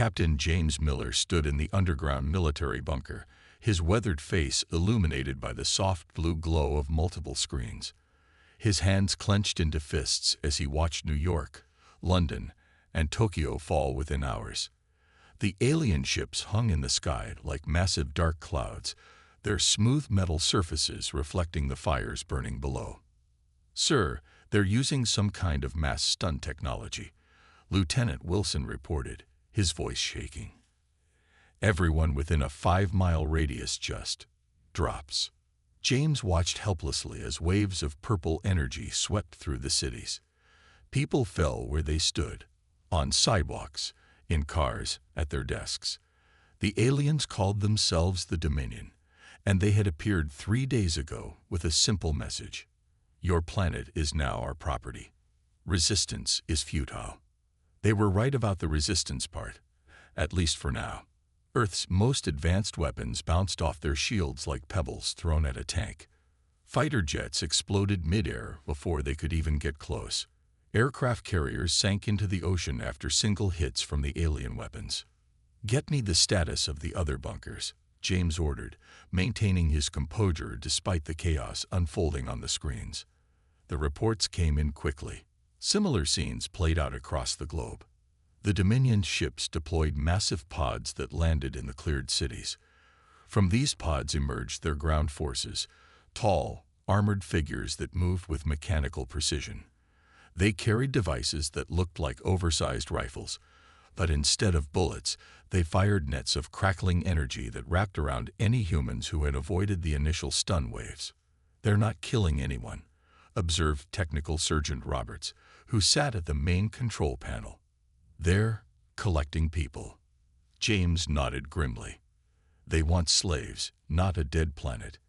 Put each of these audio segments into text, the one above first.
Captain James Miller stood in the underground military bunker, his weathered face illuminated by the soft blue glow of multiple screens. His hands clenched into fists as he watched New York, London, and Tokyo fall within hours. The alien ships hung in the sky like massive dark clouds, their smooth metal surfaces reflecting the fires burning below. "Sir, they're using some kind of mass stun technology," Lieutenant Wilson reported, his voice shaking. Everyone within a 5-mile radius just drops. James watched helplessly as waves of purple energy swept through the cities. People fell where they stood, on sidewalks, in cars, at their desks. The aliens called themselves the Dominion, and they had appeared 3 days ago with a simple message: "Your planet is now our property. Resistance is futile." They were right about the resistance part, at least for now. Earth's most advanced weapons bounced off their shields like pebbles thrown at a tank. Fighter jets exploded mid-air before they could even get close. Aircraft carriers sank into the ocean after single hits from the alien weapons. "Get me the status of the other bunkers," James ordered, maintaining his composure despite the chaos unfolding on the screens. The reports came in quickly. Similar scenes played out across the globe. The Dominion ships deployed massive pods that landed in the cleared cities. From these pods emerged their ground forces, tall, armored figures that moved with mechanical precision. They carried devices that looked like oversized rifles, but instead of bullets, they fired nets of crackling energy that wrapped around any humans who had avoided the initial stun waves. "They're not killing anyone," observed Technical Sergeant Roberts, who sat at the main control panel. "They're collecting people." James nodded grimly. "They want slaves, not a dead planet."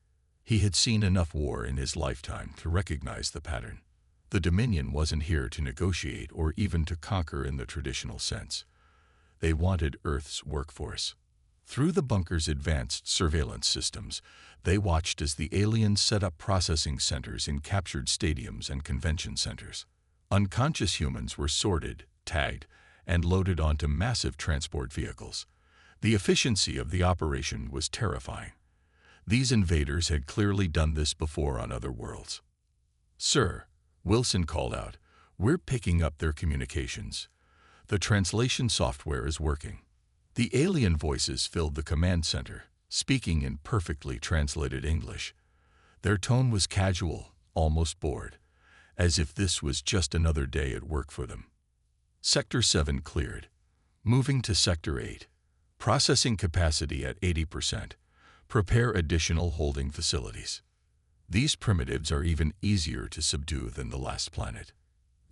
He had seen enough war in his lifetime to recognize the pattern. The Dominion wasn't here to negotiate or even to conquer in the traditional sense. They wanted Earth's workforce. Through the bunker's advanced surveillance systems, they watched as the aliens set up processing centers in captured stadiums and convention centers. Unconscious humans were sorted, tagged, and loaded onto massive transport vehicles. The efficiency of the operation was terrifying. These invaders had clearly done this before on other worlds. "Sir," Wilson called out, "we're picking up their communications. The translation software is working." The alien voices filled the command center, speaking in perfectly translated English. Their tone was casual, almost bored, as if this was just another day at work for them. Sector 7 cleared. Moving to Sector 8. Processing capacity at 80%. Prepare additional holding facilities. These primitives are even easier to subdue than the last planet.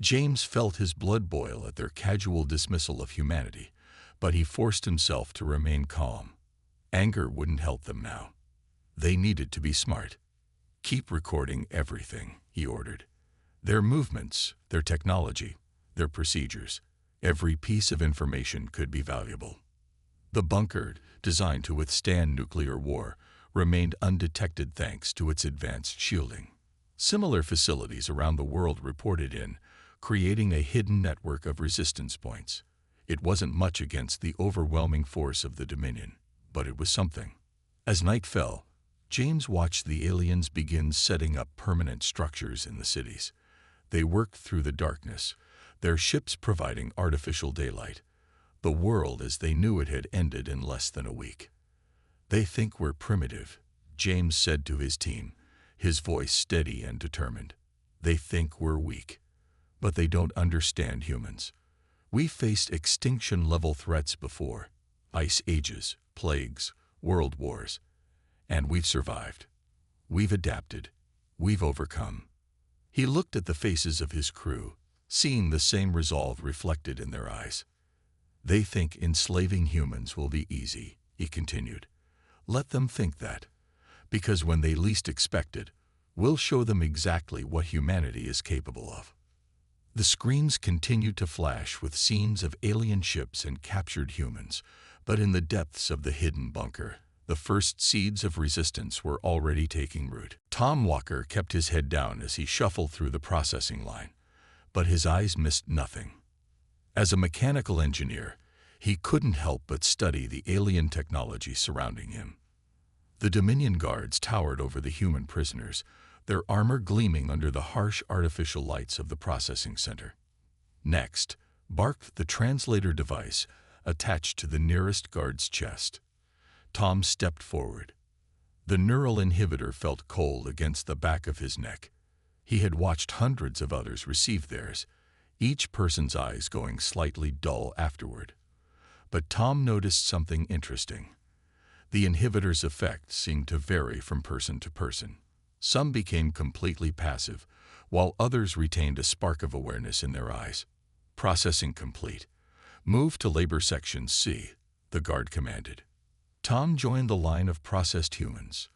James felt his blood boil at their casual dismissal of humanity, but he forced himself to remain calm. Anger wouldn't help them now. They needed to be smart. "Keep recording everything," he ordered. "Their movements, their technology, their procedures. Every piece of information could be valuable." The bunker, designed to withstand nuclear war, remained undetected thanks to its advanced shielding. Similar facilities around the world reported in, creating a hidden network of resistance points. It wasn't much against the overwhelming force of the Dominion, but it was something. As night fell, James watched the aliens begin setting up permanent structures in the cities. They worked through the darkness, their ships providing artificial daylight. The world as they knew it had ended in less than a week. "They think we're primitive," James said to his team, his voice steady and determined. "They think we're weak. But they don't understand humans. We faced extinction-level threats before, ice ages, plagues, world wars. And we've survived. We've adapted. We've overcome." He looked at the faces of his crew, seeing the same resolve reflected in their eyes. "They think enslaving humans will be easy," he continued. "Let them think that, because when they least expect it, we'll show them exactly what humanity is capable of." The screens continued to flash with scenes of alien ships and captured humans, but in the depths of the hidden bunker, the first seeds of resistance were already taking root. Tom Walker kept his head down as he shuffled through the processing line, but his eyes missed nothing. As a mechanical engineer, He couldn't help but study the alien technology surrounding him. The Dominion guards towered over the human prisoners, their armor gleaming under the harsh artificial lights of the processing center. Next, barked the translator device attached to the nearest guard's chest. Tom stepped forward. The neural inhibitor felt cold against the back of his neck. He had watched hundreds of others receive theirs, each person's eyes going slightly dull afterward. But Tom noticed something interesting. The inhibitor's effect seemed to vary from person to person. Some became completely passive, while others retained a spark of awareness in their eyes. Processing complete. Move to labor section C, the guard commanded. Tom joined the line of processed humans.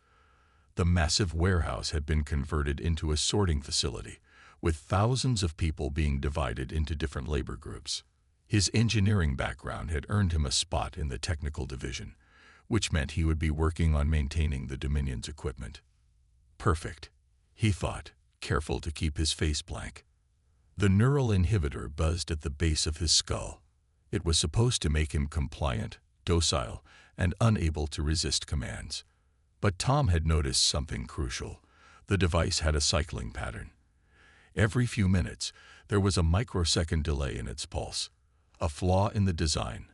The massive warehouse had been converted into a sorting facility, with thousands of people being divided into different labor groups. His engineering background had earned him a spot in the technical division, which meant he would be working on maintaining the Dominion's equipment. Perfect, he thought, careful to keep his face blank. The neural inhibitor buzzed at the base of his skull. It was supposed to make him compliant, docile, and unable to resist commands. But Tom had noticed something crucial. The device had a cycling pattern. Every few minutes, there was a microsecond delay in its pulse, a flaw in the design,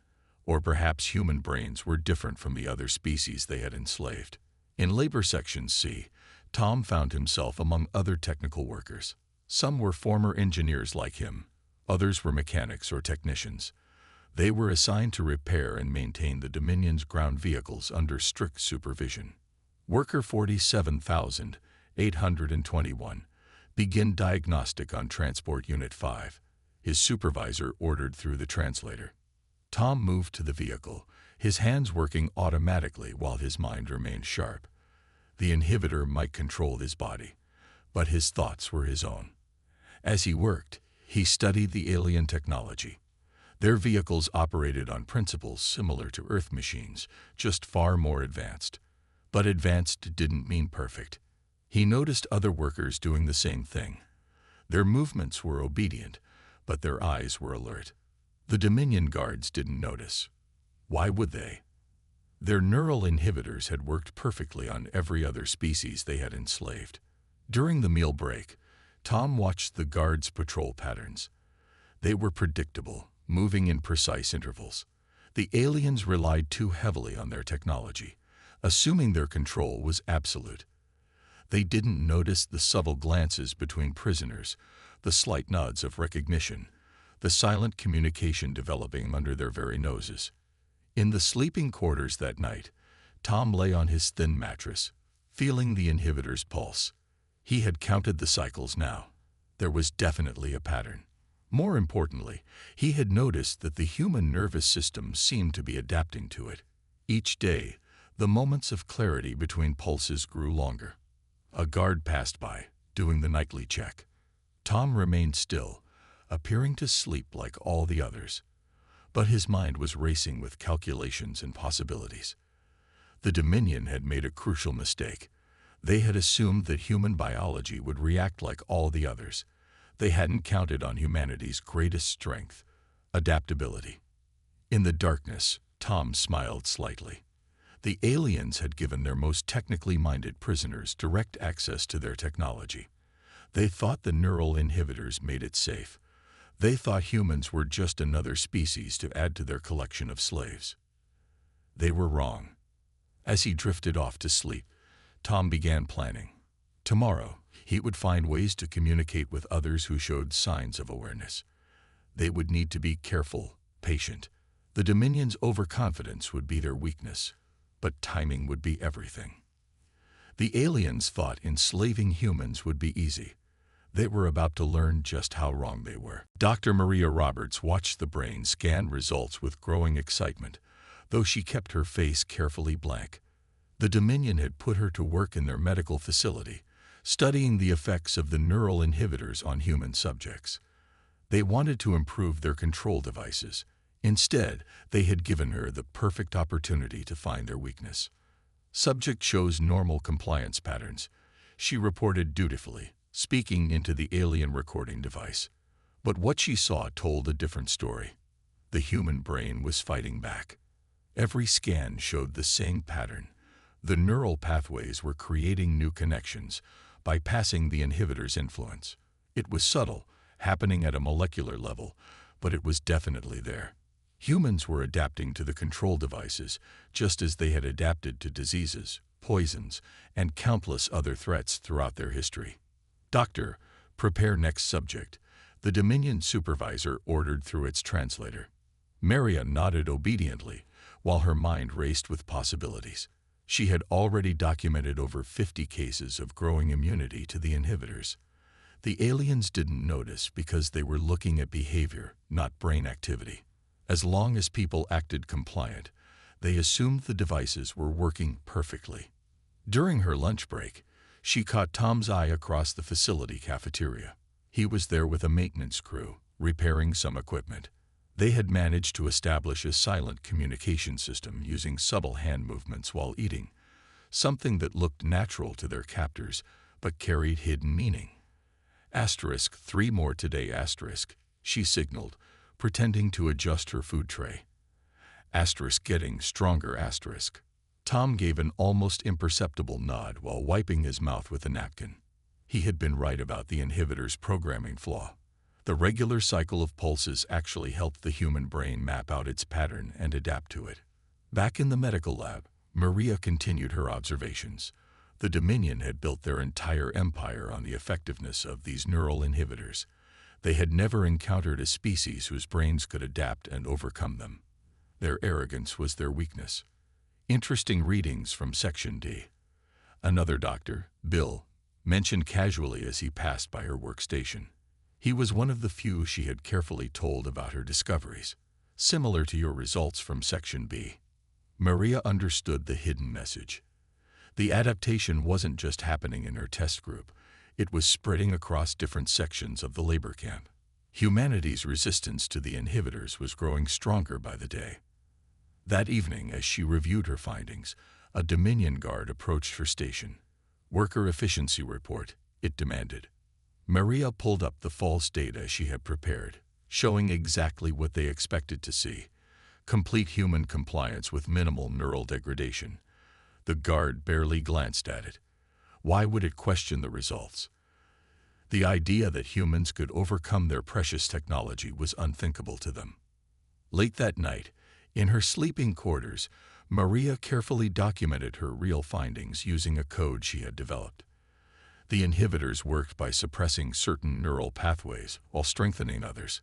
or perhaps human brains were different from the other species they had enslaved. In labor section C, Tom found himself among other technical workers. Some were former engineers like him, others were mechanics or technicians. They were assigned to repair and maintain the Dominion's ground vehicles under strict supervision. Worker 47,821. Begin diagnostic on Transport Unit 5, his supervisor ordered through the translator. Tom moved to the vehicle, his hands working automatically while his mind remained sharp. The inhibitor might control his body, but his thoughts were his own. As he worked, he studied the alien technology. Their vehicles operated on principles similar to Earth machines, just far more advanced. But advanced didn't mean perfect. He noticed other workers doing the same thing. Their movements were obedient, but their eyes were alert. The Dominion guards didn't notice. Why would they? Their neural inhibitors had worked perfectly on every other species they had enslaved. During the meal break, Tom watched the guards' patrol patterns. They were predictable, moving in precise intervals. The aliens relied too heavily on their technology, assuming their control was absolute. They didn't notice the subtle glances between prisoners, the slight nods of recognition, the silent communication developing under their very noses. In the sleeping quarters that night, Tom lay on his thin mattress, feeling the inhibitor's pulse. He had counted the cycles now. There was definitely a pattern. More importantly, he had noticed that the human nervous system seemed to be adapting to it. Each day, the moments of clarity between pulses grew longer. A guard passed by, doing the nightly check. Tom remained still, appearing to sleep like all the others. But his mind was racing with calculations and possibilities. The Dominion had made a crucial mistake. They had assumed that human biology would react like all the others. They hadn't counted on humanity's greatest strength, adaptability. In the darkness, Tom smiled slightly. The aliens had given their most technically minded prisoners direct access to their technology. They thought the neural inhibitors made it safe. They thought humans were just another species to add to their collection of slaves. They were wrong. As he drifted off to sleep, Tom began planning. Tomorrow, he would find ways to communicate with others who showed signs of awareness. They would need to be careful, patient. The Dominion's overconfidence would be their weakness, but timing would be everything. The aliens thought enslaving humans would be easy. They were about to learn just how wrong they were. Dr. Maria Roberts watched the brain scan results with growing excitement, though she kept her face carefully blank. The Dominion had put her to work in their medical facility, studying the effects of the neural inhibitors on human subjects. They wanted to improve their control devices. Instead, they had given her the perfect opportunity to find their weakness. Subject shows normal compliance patterns. She reported dutifully, speaking into the alien recording device. But what she saw told a different story. The human brain was fighting back. Every scan showed the same pattern. The neural pathways were creating new connections, bypassing the inhibitor's influence. It was subtle, happening at a molecular level, but it was definitely there. Humans were adapting to the control devices, just as they had adapted to diseases, poisons, and countless other threats throughout their history. "Doctor, prepare next subject," the Dominion supervisor ordered through its translator. Maria nodded obediently, while her mind raced with possibilities. She had already documented over 50 cases of growing immunity to the inhibitors. The aliens didn't notice because they were looking at behavior, not brain activity. As long as people acted compliant, they assumed the devices were working perfectly. During her lunch break, she caught Tom's eye across the facility cafeteria. He was there with a maintenance crew, repairing some equipment. They had managed to establish a silent communication system using subtle hand movements while eating, something that looked natural to their captors but carried hidden meaning. "3 more today, *," she signaled, pretending to adjust her food tray. "Getting stronger, *." Tom gave an almost imperceptible nod while wiping his mouth with a napkin. He had been right about the inhibitor's programming flaw. The regular cycle of pulses actually helped the human brain map out its pattern and adapt to it. Back in the medical lab, Maria continued her observations. The Dominion had built their entire empire on the effectiveness of these neural inhibitors. They had never encountered a species whose brains could adapt and overcome them. Their arrogance was their weakness. Interesting readings from Section D. Another doctor, Bill, mentioned casually as he passed by her workstation. He was one of the few she had carefully told about her discoveries, similar to your results from Section B. Maria understood the hidden message. The adaptation wasn't just happening in her test group, it was spreading across different sections of the labor camp. Humanity's resistance to the inhibitors was growing stronger by the day. That evening, as she reviewed her findings, a Dominion guard approached her station. "Worker efficiency report," it demanded. Maria pulled up the false data she had prepared, showing exactly what they expected to see: complete human compliance with minimal neural degradation. The guard barely glanced at it. Why would it question the results? The idea that humans could overcome their precious technology was unthinkable to them. Late that night, in her sleeping quarters, Maria carefully documented her real findings using a code she had developed. The inhibitors worked by suppressing certain neural pathways while strengthening others.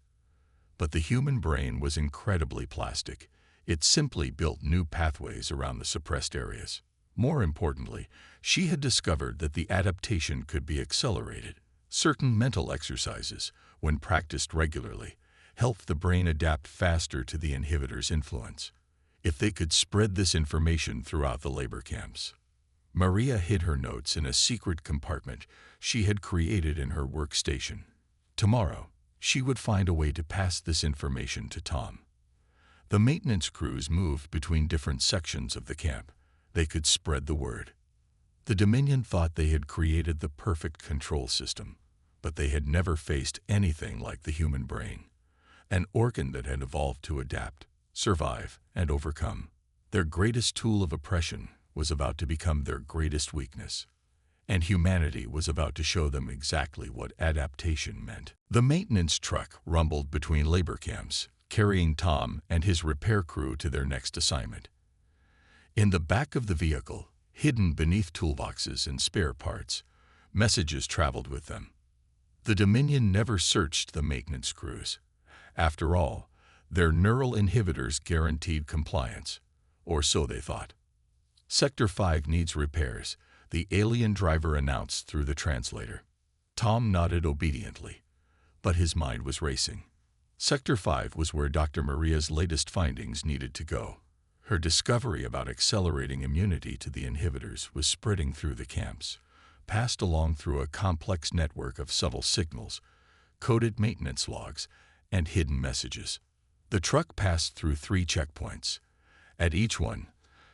But the human brain was incredibly plastic. It simply built new pathways around the suppressed areas. More importantly, she had discovered that the adaptation could be accelerated. Certain mental exercises, when practiced regularly, helped the brain adapt faster to the inhibitor's influence. If they could spread this information throughout the labor camps. Maria hid her notes in a secret compartment she had created in her workstation. Tomorrow, she would find a way to pass this information to Tom. The maintenance crews moved between different sections of the camp. They could spread the word. The Dominion thought they had created the perfect control system, but they had never faced anything like the human brain, an organ that had evolved to adapt, survive, and overcome. Their greatest tool of oppression was about to become their greatest weakness, and humanity was about to show them exactly what adaptation meant. The maintenance truck rumbled between labor camps, carrying Tom and his repair crew to their next assignment. In the back of the vehicle, hidden beneath toolboxes and spare parts, messages traveled with them. The Dominion never searched the maintenance crews. After all, their neural inhibitors guaranteed compliance, or so they thought. "Sector 5 needs repairs," the alien driver announced through the translator. Tom nodded obediently, but his mind was racing. Sector 5 was where Dr. Maria's latest findings needed to go. Her discovery about accelerating immunity to the inhibitors was spreading through the camps, passed along through a complex network of subtle signals, coded maintenance logs, and hidden messages. The truck passed through 3 checkpoints. At each one,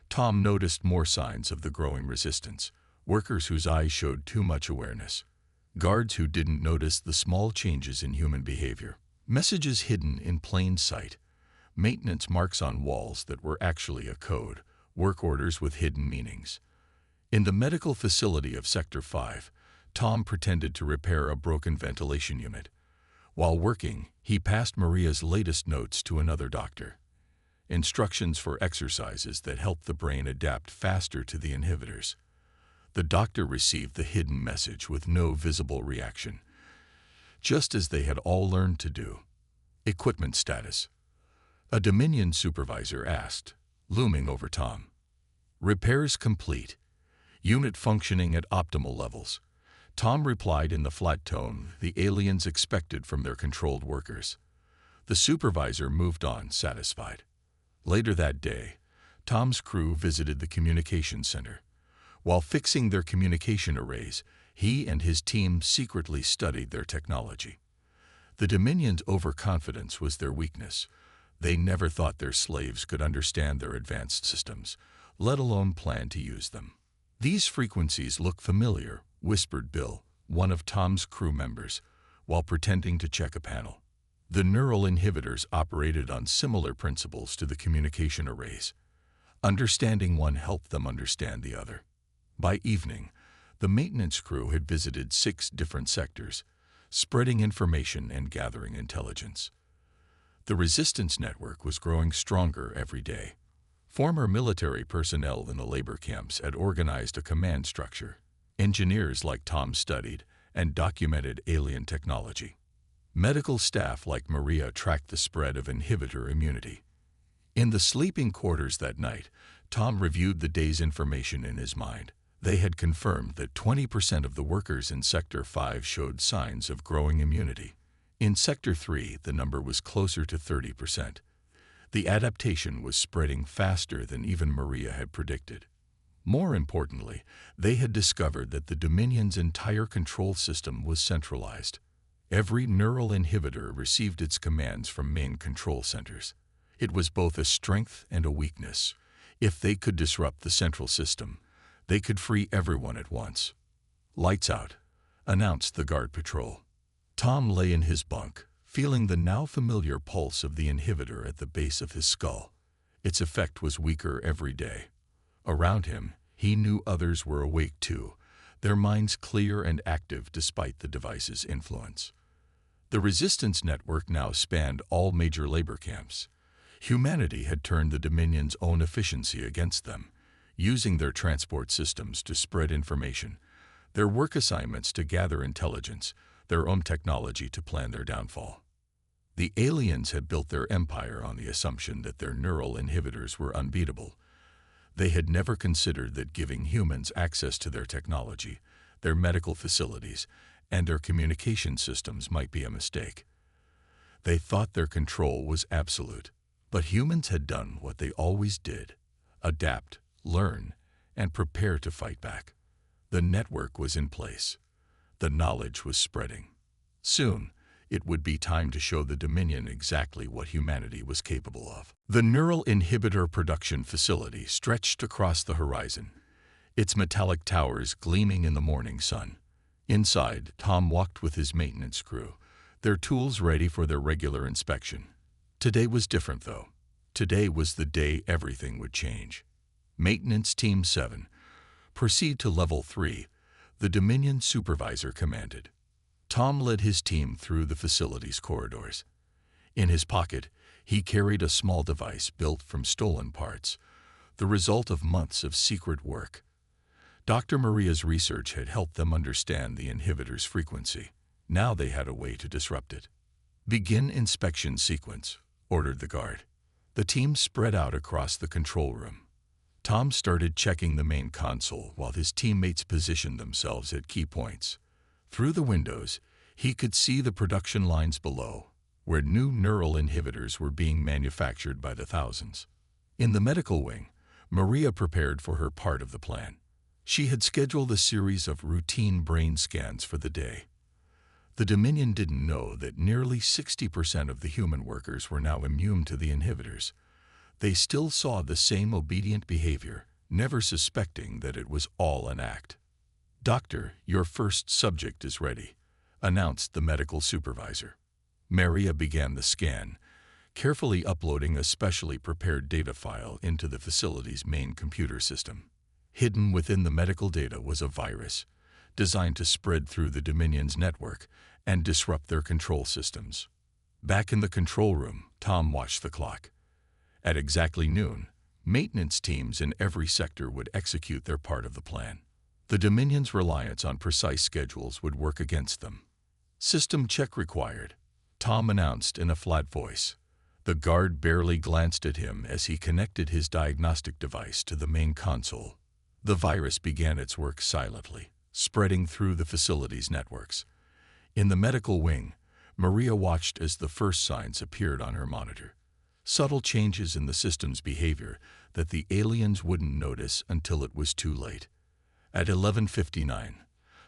Tom noticed more signs of the growing resistance: workers whose eyes showed too much awareness, guards who didn't notice the small changes in human behavior, messages hidden in plain sight, maintenance marks on walls that were actually a code, work orders with hidden meanings. In the medical facility of Sector 5, Tom pretended to repair a broken ventilation unit. While working, he passed Maria's latest notes to another doctor. Instructions for exercises that helped the brain adapt faster to the inhibitors. The doctor received the hidden message with no visible reaction, just as they had all learned to do. Equipment status. A Dominion supervisor asked, looming over Tom. Repairs complete. Unit functioning at optimal levels. Tom replied in the flat tone the aliens expected from their controlled workers. The supervisor moved on, satisfied. Later that day, Tom's crew visited the communications center. While fixing their communication arrays, he and his team secretly studied their technology. The Dominion's overconfidence was their weakness. They never thought their slaves could understand their advanced systems, let alone plan to use them. These frequencies look familiar, whispered Bill, one of Tom's crew members, while pretending to check a panel. The neural inhibitors operated on similar principles to the communication arrays. Understanding one helped them understand the other. By evening, the maintenance crew had visited 6 different sectors, spreading information and gathering intelligence. The resistance network was growing stronger every day. Former military personnel in the labor camps had organized a command structure. Engineers like Tom studied and documented alien technology. Medical staff like Maria tracked the spread of inhibitor immunity. In the sleeping quarters that night, Tom reviewed the day's information in his mind. They had confirmed that 20% of the workers in Sector 5 showed signs of growing immunity. In Sector 3, the number was closer to 30%. The adaptation was spreading faster than even Maria had predicted. More importantly, they had discovered that the Dominion's entire control system was centralized. Every neural inhibitor received its commands from main control centers. It was both a strength and a weakness. If they could disrupt the central system, they could free everyone at once. Lights out, announced the guard patrol. Tom lay in his bunk, feeling the now familiar pulse of the inhibitor at the base of his skull. Its effect was weaker every day. Around him, he knew others were awake too, their minds clear and active despite the device's influence. The resistance network now spanned all major labor camps. Humanity had turned the Dominion's own efficiency against them, using their transport systems to spread information, their work assignments to gather intelligence, their own technology to plan their downfall. The aliens had built their empire on the assumption that their neural inhibitors were unbeatable. They had never considered that giving humans access to their technology, their medical facilities, and their communication systems might be a mistake. They thought their control was absolute, but humans had done what they always did: adapt, learn, and prepare to fight back. The network was in place. The knowledge was spreading. Soon, it would be time to show the Dominion exactly what humanity was capable of. The neural inhibitor production facility stretched across the horizon, its metallic towers gleaming in the morning sun. Inside, Tom walked with his maintenance crew, their tools ready for their regular inspection. Today was different, though. Today was the day everything would change. Maintenance Team 7, proceed to Level 3, the Dominion supervisor commanded. Tom led his team through the facility's corridors. In his pocket, he carried a small device built from stolen parts, the result of months of secret work. Dr. Maria's research had helped them understand the inhibitor's frequency. Now they had a way to disrupt it. Begin inspection sequence, ordered the guard. The team spread out across the control room. Tom started checking the main console while his teammates positioned themselves at key points. Through the windows, he could see the production lines below, where new neural inhibitors were being manufactured by the thousands. In the medical wing, Maria prepared for her part of the plan. She had scheduled a series of routine brain scans for the day. The Dominion didn't know that nearly 60% of the human workers were now immune to the inhibitors. They still saw the same obedient behavior, never suspecting that it was all an act. "Doctor, your first subject is ready," announced the medical supervisor. Maria began the scan, carefully uploading a specially prepared data file into the facility's main computer system. Hidden within the medical data was a virus, designed to spread through the Dominion's network and disrupt their control systems. Back in the control room, Tom watched the clock. At exactly noon, maintenance teams in every sector would execute their part of the plan. The Dominion's reliance on precise schedules would work against them. "System check required," Tom announced in a flat voice. The guard barely glanced at him as he connected his diagnostic device to the main console. The virus began its work silently, spreading through the facility's networks. In the medical wing, Maria watched as the first signs appeared on her monitor. Subtle changes in the system's behavior that the aliens wouldn't notice until it was too late. At 11:59,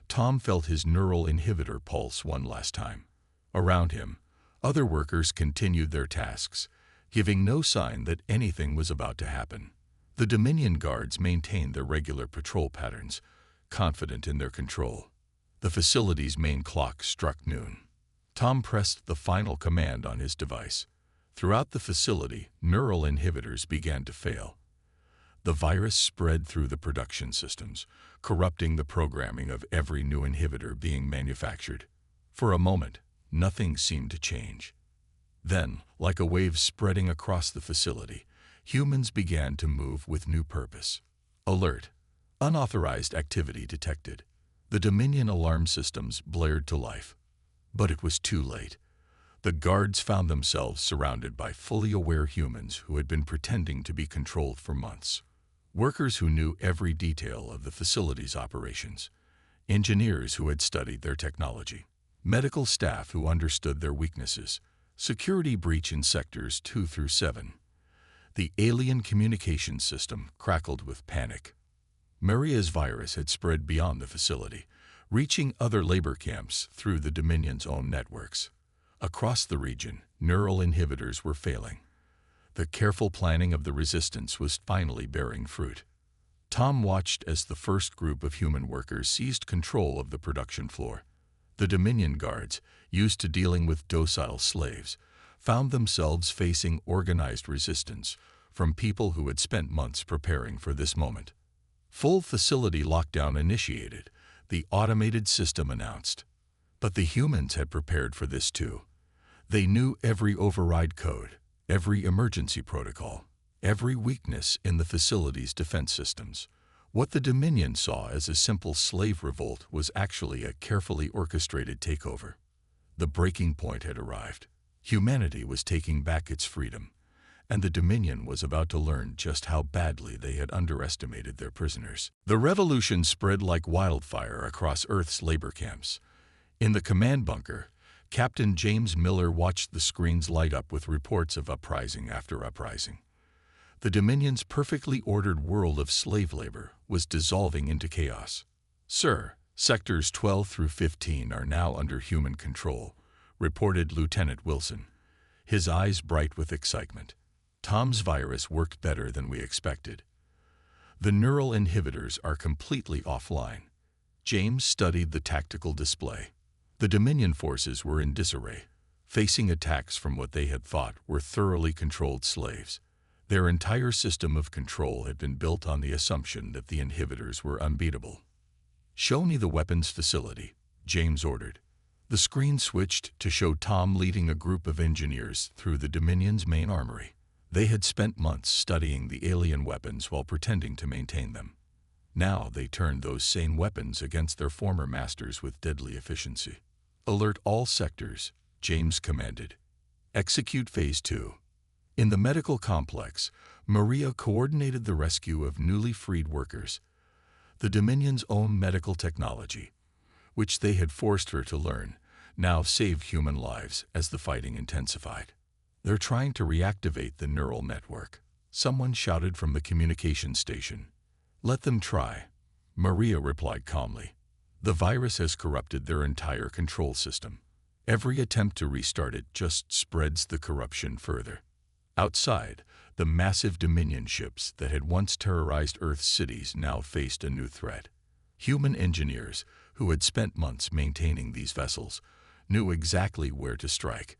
Tom felt his neural inhibitor pulse one last time. Around him, other workers continued their tasks, giving no sign that anything was about to happen. The Dominion guards maintained their regular patrol patterns, confident in their control. The facility's main clock struck noon. Tom pressed the final command on his device. Throughout the facility, neural inhibitors began to fail. The virus spread through the production systems, corrupting the programming of every new inhibitor being manufactured. For a moment, nothing seemed to change. Then, like a wave spreading across the facility, humans began to move with new purpose. Alert! Unauthorized activity detected. The Dominion alarm systems blared to life. But it was too late. The guards found themselves surrounded by fully aware humans who had been pretending to be controlled for months. Workers who knew every detail of the facility's operations. Engineers who had studied their technology. Medical staff who understood their weaknesses. Security breach in sectors 2 through 7. The alien communications system crackled with panic. Maria's virus had spread beyond the facility, reaching other labor camps through the Dominion's own networks. Across the region, neural inhibitors were failing. The careful planning of the resistance was finally bearing fruit. Tom watched as the first group of human workers seized control of the production floor. The Dominion guards, used to dealing with docile slaves, found themselves facing organized resistance from people who had spent months preparing for this moment. Full facility lockdown initiated, the automated system announced. But the humans had prepared for this too. They knew every override code, every emergency protocol, every weakness in the facility's defense systems. What the Dominion saw as a simple slave revolt was actually a carefully orchestrated takeover. The breaking point had arrived. Humanity was taking back its freedom, and the Dominion was about to learn just how badly they had underestimated their prisoners. The revolution spread like wildfire across Earth's labor camps. In the command bunker, Captain James Miller watched the screens light up with reports of uprising after uprising. The Dominion's perfectly ordered world of slave labor was dissolving into chaos. "Sir, sectors 12 through 15 are now under human control," reported Lieutenant Wilson, his eyes bright with excitement. "Tom's virus worked better than we expected. The neural inhibitors are completely offline." James studied the tactical display. The Dominion forces were in disarray, facing attacks from what they had thought were thoroughly controlled slaves. Their entire system of control had been built on the assumption that the inhibitors were unbeatable. "Show me the weapons facility," James ordered. The screen switched to show Tom leading a group of engineers through the Dominion's main armory. They had spent months studying the alien weapons while pretending to maintain them. Now they turned those same weapons against their former masters with deadly efficiency. "Alert all sectors," James commanded. "Execute Phase 2. In the medical complex, Maria coordinated the rescue of newly freed workers. The Dominion's own medical technology, which they had forced her to learn, now saved human lives as the fighting intensified. "They're trying to reactivate the neural network," someone shouted from the communication station. "Let them try," Maria replied calmly. "The virus has corrupted their entire control system. Every attempt to restart it just spreads the corruption further." Outside, the massive Dominion ships that had once terrorized Earth's cities now faced a new threat. Human engineers, who had spent months maintaining these vessels, knew exactly where to strike.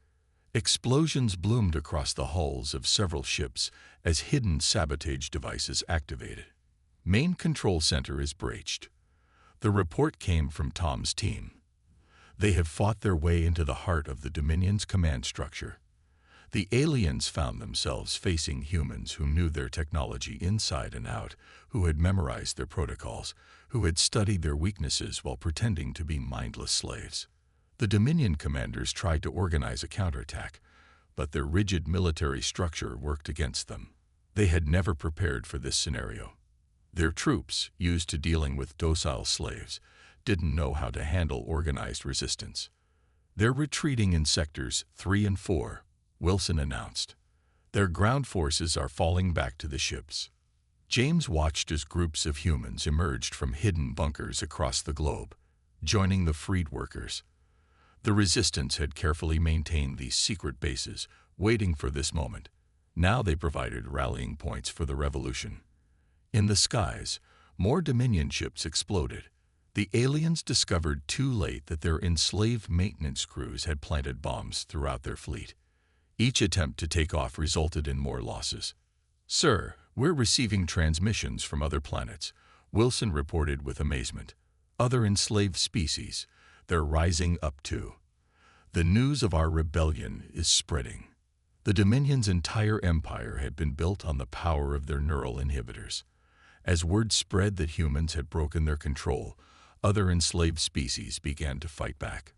Explosions bloomed across the hulls of several ships as hidden sabotage devices activated. Main control center is breached. The report came from Tom's team. They have fought their way into the heart of the Dominion's command structure. The aliens found themselves facing humans who knew their technology inside and out, who had memorized their protocols, who had studied their weaknesses while pretending to be mindless slaves. The Dominion commanders tried to organize a counterattack, but their rigid military structure worked against them. They had never prepared for this scenario. Their troops, used to dealing with docile slaves, didn't know how to handle organized resistance. They're retreating in sectors 3 and 4, Wilson announced. Their ground forces are falling back to the ships. James watched as groups of humans emerged from hidden bunkers across the globe, joining the freed workers. The resistance had carefully maintained these secret bases, waiting for this moment. Now they provided rallying points for the revolution. In the skies, more Dominion ships exploded. The aliens discovered too late that their enslaved maintenance crews had planted bombs throughout their fleet. Each attempt to take off resulted in more losses. "Sir, we're receiving transmissions from other planets," Wilson reported with amazement. "Other enslaved species. They're rising up too. The news of our rebellion is spreading." The Dominion's entire empire had been built on the power of their neural inhibitors. As word spread that humans had broken their control, other enslaved species began to fight back.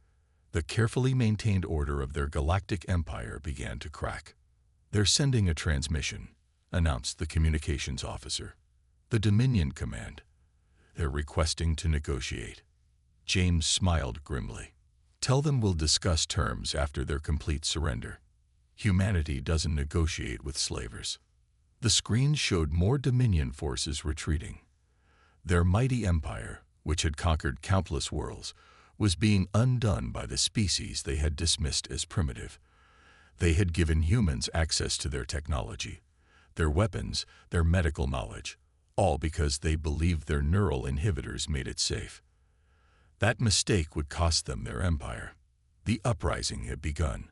The carefully maintained order of their galactic empire began to crack. "They're sending a transmission," announced the communications officer. "The Dominion command. They're requesting to negotiate." James smiled grimly. "Tell them we'll discuss terms after their complete surrender. Humanity doesn't negotiate with slavers." The screen showed more Dominion forces retreating. Their mighty empire, which had conquered countless worlds, was being undone by the species they had dismissed as primitive. They had given humans access to their technology, their weapons, their medical knowledge, all because they believed their neural inhibitors made it safe. That mistake would cost them their empire. The uprising had begun,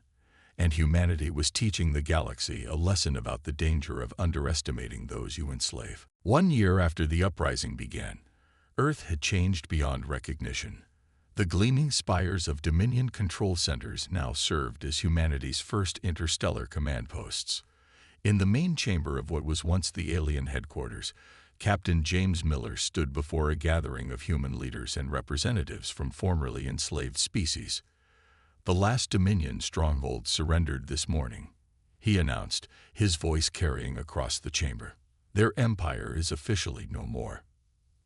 and humanity was teaching the galaxy a lesson about the danger of underestimating those you enslave. 1 year after the uprising began, Earth had changed beyond recognition. The gleaming spires of Dominion control centers now served as humanity's first interstellar command posts. In the main chamber of what was once the alien headquarters, Captain James Miller stood before a gathering of human leaders and representatives from formerly enslaved species. "The last Dominion stronghold surrendered this morning," he announced, his voice carrying across the chamber. "Their empire is officially no more."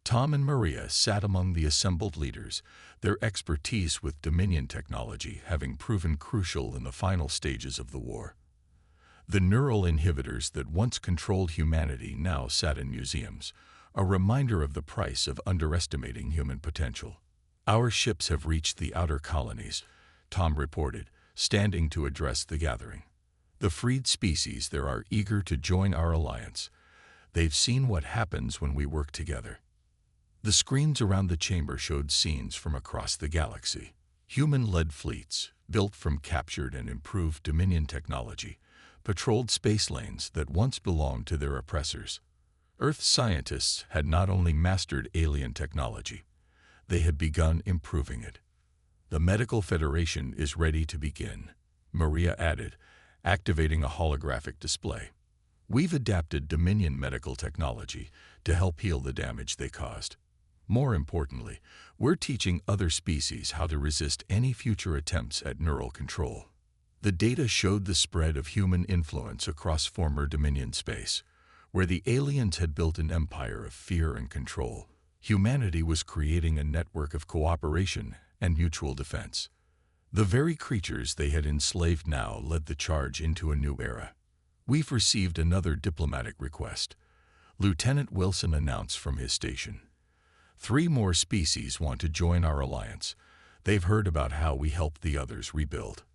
Tom and Maria sat among the assembled leaders, their expertise with Dominion technology having proven crucial in the final stages of the war. The neural inhibitors that once controlled humanity now sat in museums, a reminder of the price of underestimating human potential. "Our ships have reached the outer colonies," Tom reported, standing to address the gathering. "The freed species there are eager to join our alliance. They've seen what happens when we work together." The screens around the chamber showed scenes from across the galaxy. Human-led fleets, built from captured and improved Dominion technology, patrolled space lanes that once belonged to their oppressors. Earth scientists had not only mastered alien technology, they had begun improving it. "The Medical Federation is ready to begin," Maria added, activating a holographic display. "We've adapted Dominion medical technology to help heal the damage they caused. More importantly, we're teaching other species how to resist any future attempts at neural control." The data showed the spread of human influence across former Dominion space. Where the aliens had built an empire of fear and control, humanity was creating a network of cooperation and mutual defense. The very creatures they had enslaved now led the charge into a new era. "We've received another diplomatic request," Lieutenant Wilson announced from his station. 3 more species want to join our alliance. They've heard about how we helped the others rebuild."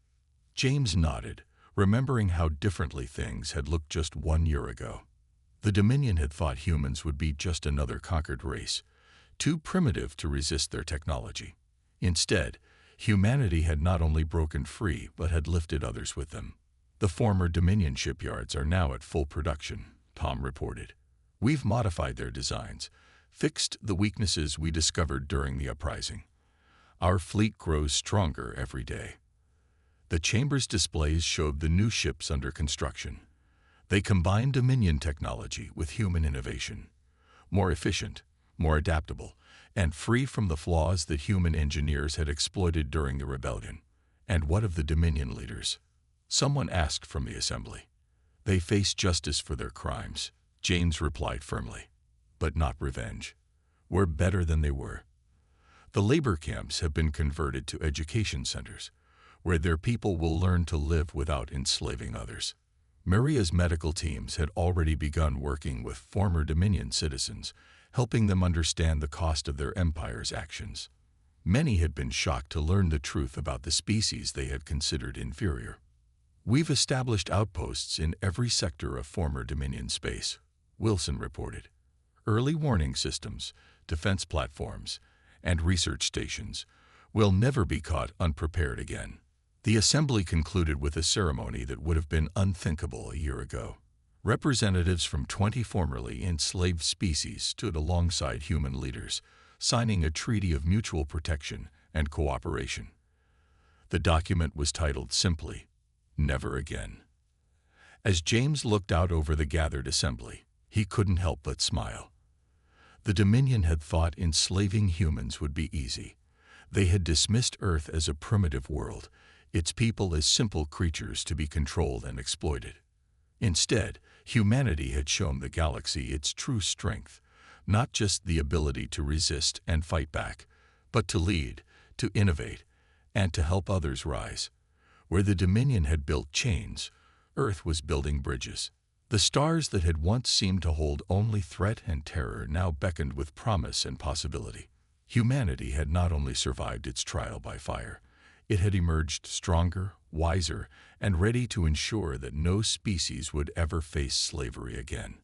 James nodded, remembering how differently things had looked just 1 year ago. The Dominion had thought humans would be just another conquered race, too primitive to resist their technology. Instead, Humanity had not only broken free, but had lifted others with them. The former Dominion shipyards are now at full production, Tom reported. We've modified their designs, fixed the weaknesses we discovered during the uprising. Our fleet grows stronger every day. The chamber's displays showed the new ships under construction. They combined Dominion technology with human innovation. More efficient, more adaptable, and free from the flaws that human engineers had exploited during the rebellion. And what of the Dominion leaders? Someone asked from the assembly. They face justice for their crimes, James replied firmly. But not revenge. We're better than they were. The labor camps have been converted to education centers, where their people will learn to live without enslaving others. Maria's medical teams had already begun working with former Dominion citizens, helping them understand the cost of their empire's actions. Many had been shocked to learn the truth about the species they had considered inferior. We've established outposts in every sector of former Dominion space, Wilson reported. Early warning systems, defense platforms, and research stations will never be caught unprepared again. The assembly concluded with a ceremony that would have been unthinkable a year ago. Representatives from 20 formerly enslaved species stood alongside human leaders, signing a treaty of mutual protection and cooperation. The document was titled simply, Never Again. As James looked out over the gathered assembly, he couldn't help but smile. The Dominion had thought enslaving humans would be easy. They had dismissed Earth as a primitive world, its people as simple creatures to be controlled and exploited. Instead, humanity had shown the galaxy its true strength, not just the ability to resist and fight back, but to lead, to innovate, and to help others rise. Where the Dominion had built chains, Earth was building bridges. The stars that had once seemed to hold only threat and terror now beckoned with promise and possibility. Humanity had not only survived its trial by fire, it had emerged stronger, wiser, and ready to ensure that no species would ever face slavery again.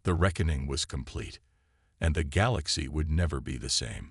The reckoning was complete, and the galaxy would never be the same.